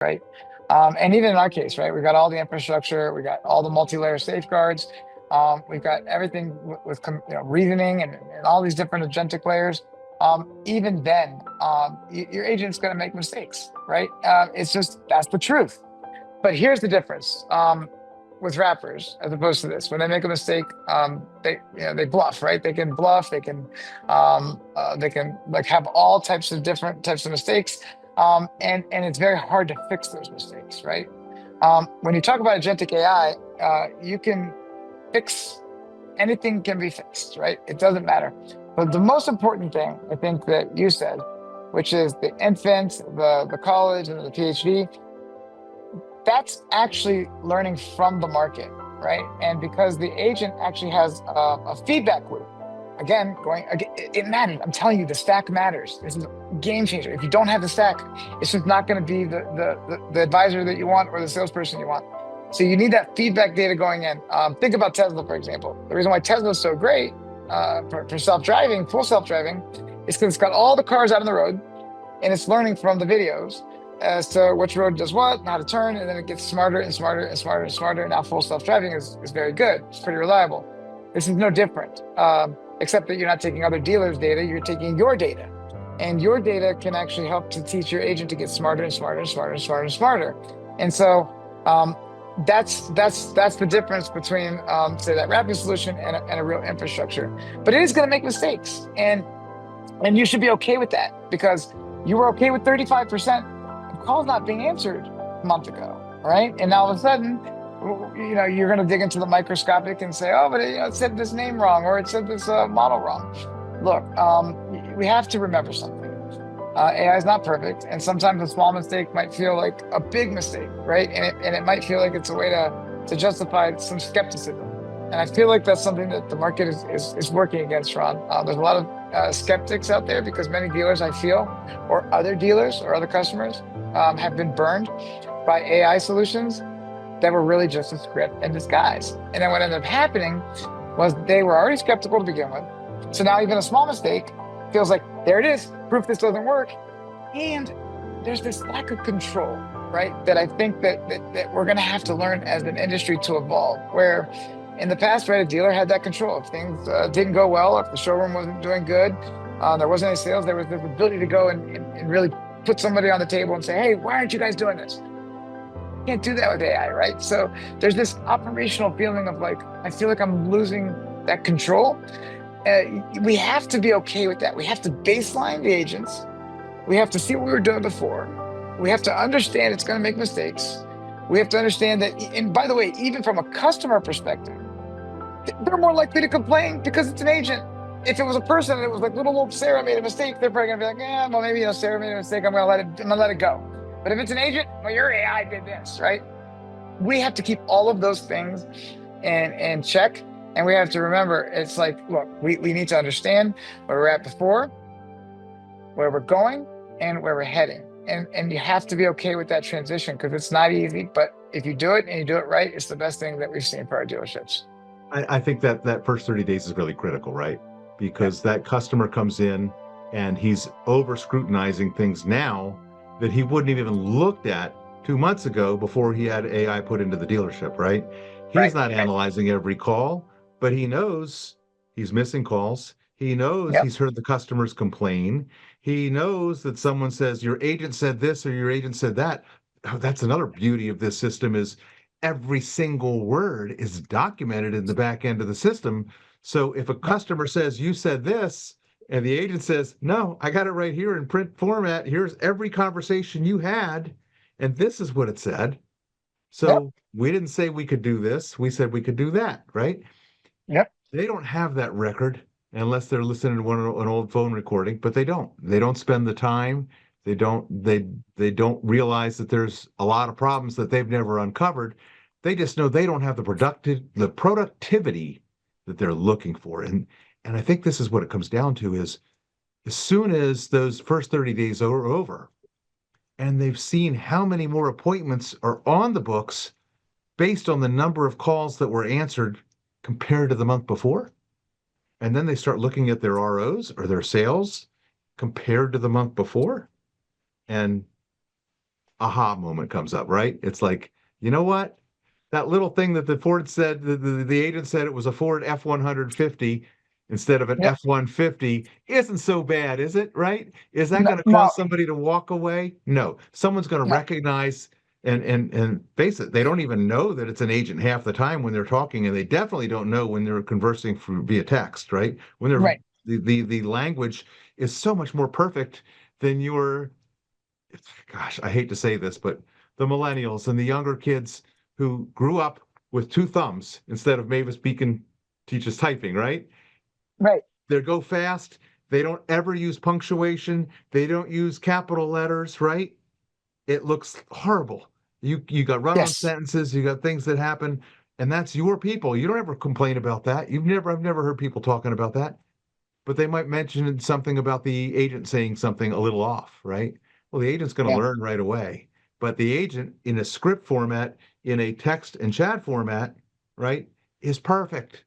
right? And even in our case, right, we've got all the infrastructure, we got all the multi-layer safeguards, we've got everything with reasoning and all these different agentic layers. Even then, your agent's going to make mistakes, right? It's just that's the truth. But here's the difference with rappers as opposed to this. When they make a mistake, they bluff, right? They can bluff. They can like have all types of different types of mistakes, and it's very hard to fix those mistakes, right? When you talk about agentic AI, you can fix anything can be fixed, right? It doesn't matter. But the most important thing I think that you said, which is the infant, the college, and the PhD, that's actually learning from the market, right? And because the agent actually has a feedback loop. Again, it matters. I'm telling you, the stack matters. This is a game changer. If you don't have the stack, it's just not going to be the advisor that you want or the salesperson you want. So you need that feedback data going in. Think about Tesla, for example. The reason why Tesla is so great for self-driving, full self-driving, is because it's got all the cars out on the road, and it's learning from the videos as to which road does what and how to turn, and then it gets smarter and smarter and smarter and smarter. And now full self-driving is very good. It's pretty reliable. This is no different, except that you're not taking other dealers' data, you're taking your data. And your data can actually help to teach your agent to get smarter and smarter and smarter and smarter and smarter. And so that's the difference between, say, that wrapping solution and a real infrastructure. But it is going to make mistakes. And you should be okay with that, because you were okay with 35% of calls not being answered a month ago, right? And now all of a sudden, you're going to dig into the microscopic and say, oh, but it said this name wrong, or it said this model wrong. Look, we have to remember something. AI is not perfect, and sometimes a small mistake might feel like a big mistake, right? And it might feel like it's a way to justify some skepticism. And I feel like that's something that the market is working against, Ron. There's a lot of skeptics out there because many dealers, I feel, or other dealers or other customers have been burned by AI solutions that were really just a script in disguise. And then what ended up happening was they were already skeptical to begin with. So now even a small mistake feels like, there it is, proof this doesn't work. And there's this lack of control, right? That I think that we're gonna have to learn as an industry to evolve, where in the past, right, a dealer had that control. If things didn't go well, if the showroom wasn't doing good, there wasn't any sales, there was the ability to go and really put somebody on the table and say, hey, why aren't you guys doing this? You can't do that with AI, right? So there's this operational feeling of like, I feel like I'm losing that control. We have to be okay with that. We have to baseline the agents. We have to see what we were doing before. We have to understand it's going to make mistakes. We have to understand that, and by the way, even from a customer perspective, they're more likely to complain because it's an agent. If it was a person and it was like little old Sarah made a mistake, they're probably gonna be like, yeah, well, maybe Sarah made a mistake. I'm gonna let it go. But if it's an agent, well, your AI did this, right? We have to keep all of those things in check. And we have to remember, it's like, look, we need to understand where we're at before, where we're going, and where we're heading. And you have to be okay with that transition, because it's not easy. But if you do it and you do it right, it's the best thing that we've seen for our dealerships. I think that first 30 days is really critical, right? Because that customer comes in and he's over scrutinizing things now that he wouldn't have even looked at 2 months ago before he had AI put into the dealership, right? He's not analyzing every call, but he knows he's missing calls. He knows he's heard the customers complain. He knows that someone says, your agent said this or your agent said that. Oh, that's another beauty of this system, is every single word is documented in the back end of the system. So if a customer says, you said this, and the agent says, no, I got it right here in print format. Here's every conversation you had, and this is what it said. So we didn't say we could do this. We said we could do that, right? Yep. They don't have that record unless they're listening to an old phone recording, but they don't. They don't spend the time. They don't realize that there's a lot of problems that they've never uncovered. They just know they don't have the productivity that they're looking for. And I think this is what it comes down to, is as soon as those first 30 days are over and they've seen how many more appointments are on the books based on the number of calls that were answered compared to the month before, and then they start looking at their ROs or their sales compared to the month before, and aha moment comes up, right? It's like, you know what? That little thing that the Ford said, the agent said it was a Ford F-150 instead of an Yep. F-150 isn't so bad, is it? Right? Is that No, going to no, cause somebody to walk away? No. Someone's going to no. recognize and face it. They don't even know that it's an agent half the time when they're talking, and they definitely don't know when they're conversing through via text, right? When they're Right. the language is so much more perfect than your gosh, I hate to say this, but the millennials and the younger kids who grew up with two thumbs instead of Mavis Beacon teaches typing, right? Right. They go fast. They don't ever use punctuation. They don't use capital letters, right? It looks horrible. You got run-on Yes. sentences, you got things that happen, and that's your people. You don't ever complain about that. I've never heard people talking about that, but they might mention something about the agent saying something a little off, right? Well, the agent's going to Yeah. learn right away. But the agent in a script format, in a text and chat format, right, is perfect.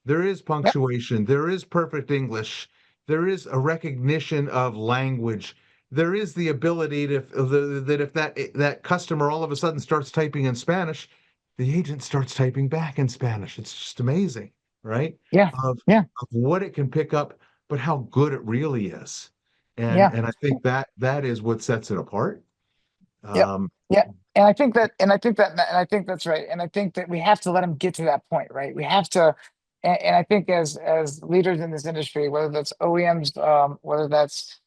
There is Yep. punctuation, there is perfect English, there is a recognition of language. There is the ability to that if that customer all of a sudden starts typing in Spanish, the agent starts typing back in Spanish. It's just amazing, right? Yeah. Yeah. Of what it can pick up, but how good it really is. Yeah. And I think that is what sets it apart. Yep. Um, Yeah. And I think that's right. And I think that we have to let them get to that point, right? We have to, and I think as leaders in this industry, whether that's OEMs, whether that's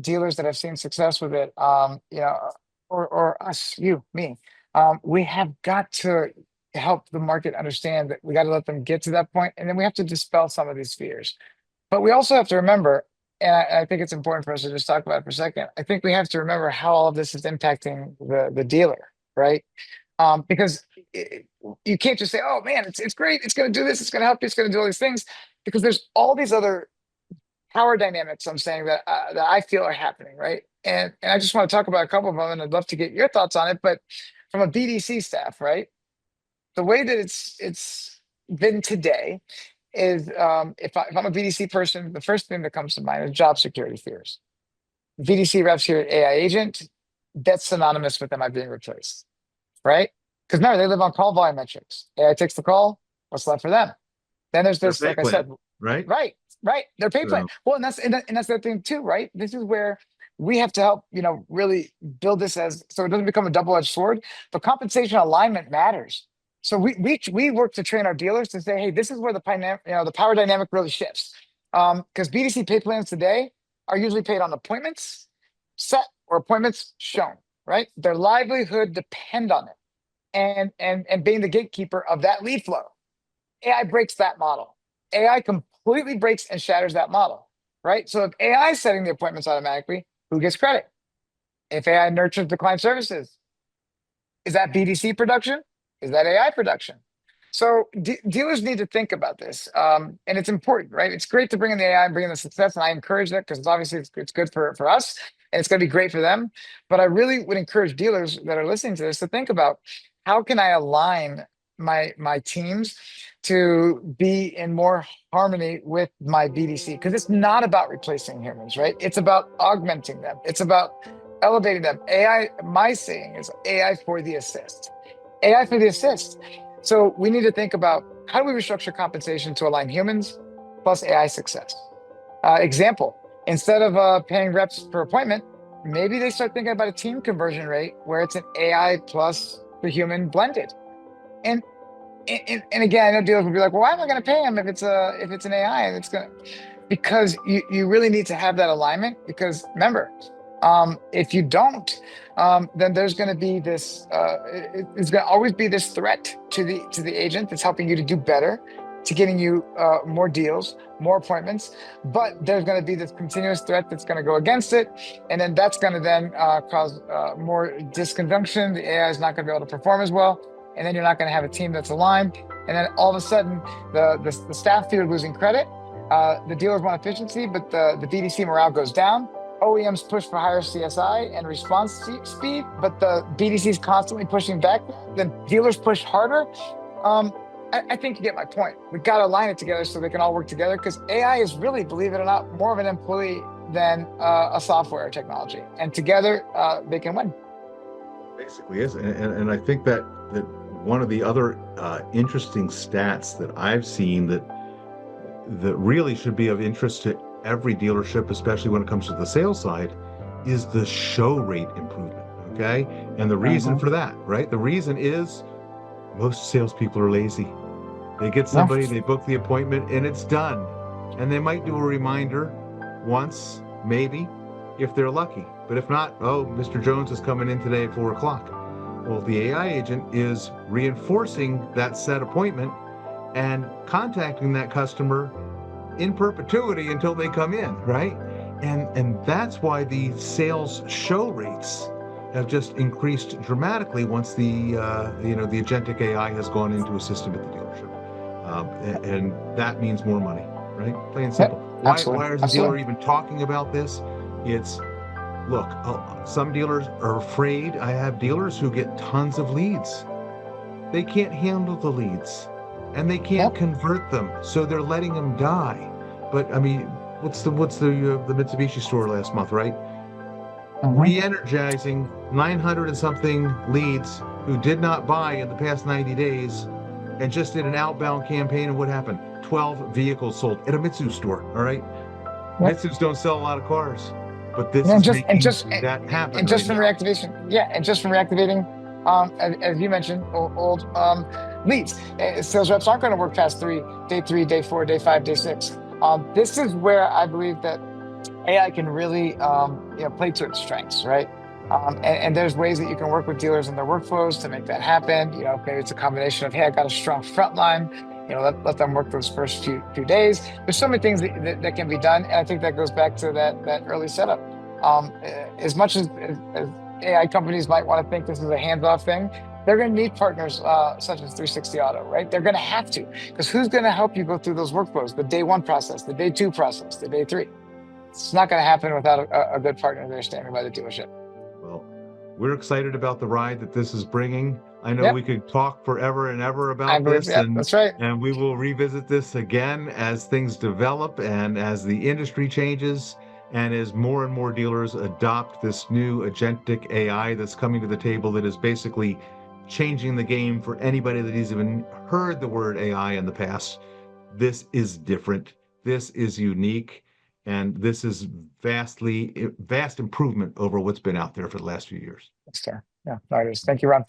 dealers that have seen success with it, or us, you, me, we have got to help the market understand that we got to let them get to that point, and then we have to dispel some of these fears. But we also have to remember, and I think it's important for us to just talk about it for a second. I think we have to remember how all of this is impacting the dealer, right? Because you can't just say, "Oh man, it's great, it's going to do this, it's going to help you, it's going to do all these things," because there's all these other power dynamics. I'm saying that I feel are happening, right? And I just want to talk about a couple of them, and I'd love to get your thoughts on it. But from a BDC staff, right? The way that it's been today is if I'm a BDC person, the first thing that comes to mind is job security fears. BDC reps here at AI agent, that's synonymous with them being replaced, right? Because remember, they live on call volume metrics. AI takes the call, what's left for them? Then there's their this, pay like I plan, said, right? right, right, their pay plan. So Well, and that's the thing too, right? This is where we have to help, really build this as so it doesn't become a double-edged sword. But compensation alignment matters. So we work to train our dealers to say, hey, this is where the power dynamic really shifts. Because BDC pay plans today are usually paid on appointments set or appointments shown, right? Their livelihood depend on it, and being the gatekeeper of that lead flow. AI breaks that model. AI completely breaks and shatters that model, right? So if AI is setting the appointments automatically, who gets credit? If AI nurtures the client services, is that BDC production? Is that AI production? So dealers need to think about this, and it's important, right? It's great to bring in the AI and bring in the success, and I encourage that because obviously it's good for us, and it's going to be great for them. But I really would encourage dealers that are listening to this to think about how can I align my teams to be in more harmony with my BDC, because it's not about replacing humans, right? It's about augmenting them. It's about elevating them. AI, my saying is AI for the assist. AI for the assist. So we need to think about how do we restructure compensation to align humans plus AI success. Example, instead of paying reps per appointment, maybe they start thinking about a team conversion rate where it's an AI plus the human blended. And and again, I know dealers will be like, well, why am I going to pay him if it's an AI and it's going to, because you really need to have that alignment, because remember, if you don't, then there's going to be this it's going to always be this threat to the agent that's helping you to do better, to getting you more deals, more appointments. But there's going to be this continuous threat that's going to go against it, and then that's going to then cause more disconjunction. The AI is not going to be able to perform as well, and then you're not going to have a team that's aligned. And then all of a sudden, the staff feel losing credit. The dealers want efficiency, but the BDC morale goes down. OEMs push for higher CSI and response speed, but the BDC is constantly pushing back. Then dealers push harder. I think you get my point. We got to align it together so they can all work together, because AI is really, believe it or not, more of an employee than a software technology. And together, they can win. Basically is, and I think that one of the other interesting stats that I've seen that really should be of interest to every dealership, especially when it comes to the sales side, is the show rate improvement. Okay, and the reason for that, right? The reason is most salespeople are lazy. They get Yeah. somebody, they book the appointment, and it's done. And they might do a reminder once, maybe, if they're lucky. But if not, oh, Mr. Jones is coming in today at 4 o'clock. Well, the AI agent is reinforcing that set appointment and contacting that customer in perpetuity until they come in, right? And that's why the sales show rates have just increased dramatically once the the agentic AI has gone into a system at the dealership, and that means more money, right? Plain and simple. Absolutely. Why is the dealer Absolutely. even talking about this? It's look, some dealers are afraid. I have dealers who get tons of leads. They can't handle the leads, and they can't Yep. convert them, so they're letting them die. But I mean, what's the Mitsubishi store last month, right? Mhm. Re-energizing 900 and something leads who did not buy in the past 90 days and just did an outbound campaign. And what happened? 12 vehicles sold at a Mitsu store. All right. Yep. Mitsus don't sell a lot of cars, but this Yeah, is making that happen and right just from now. reactivation, yeah, and just from reactivating, as you mentioned, old leads. Sales reps aren't going to work past day three, day four, day five, day six. This is where I believe that AI can really, play to its strengths, right? And there's ways that you can work with dealers and their workflows to make that happen. Maybe it's a combination of, hey, I got a strong front line. Let them work those first few days. There's so many things that can be done, and I think that goes back to that early setup. As much as AI companies might want to think this is a hands-off thing, they're going to need partners such as 360 Auto, right? They're going to have to, because who's going to help you go through those workflows? The day one process, the day two process, the day three. It's not going to happen without a good partner there standing by the dealership. Well, we're excited about the ride that this is bringing. I know we Yep, could talk forever and ever I about believe. this, Yep, that's right. and we will revisit this again as things develop and as the industry changes and as more and more dealers adopt this new agentic AI that's coming to the table that is basically changing the game for anybody that has even heard the word AI in the past. This is different. This is unique. And this is vast improvement over what's been out there for the last few years. That's fair. Yeah, no, it is. Thank you, Ron.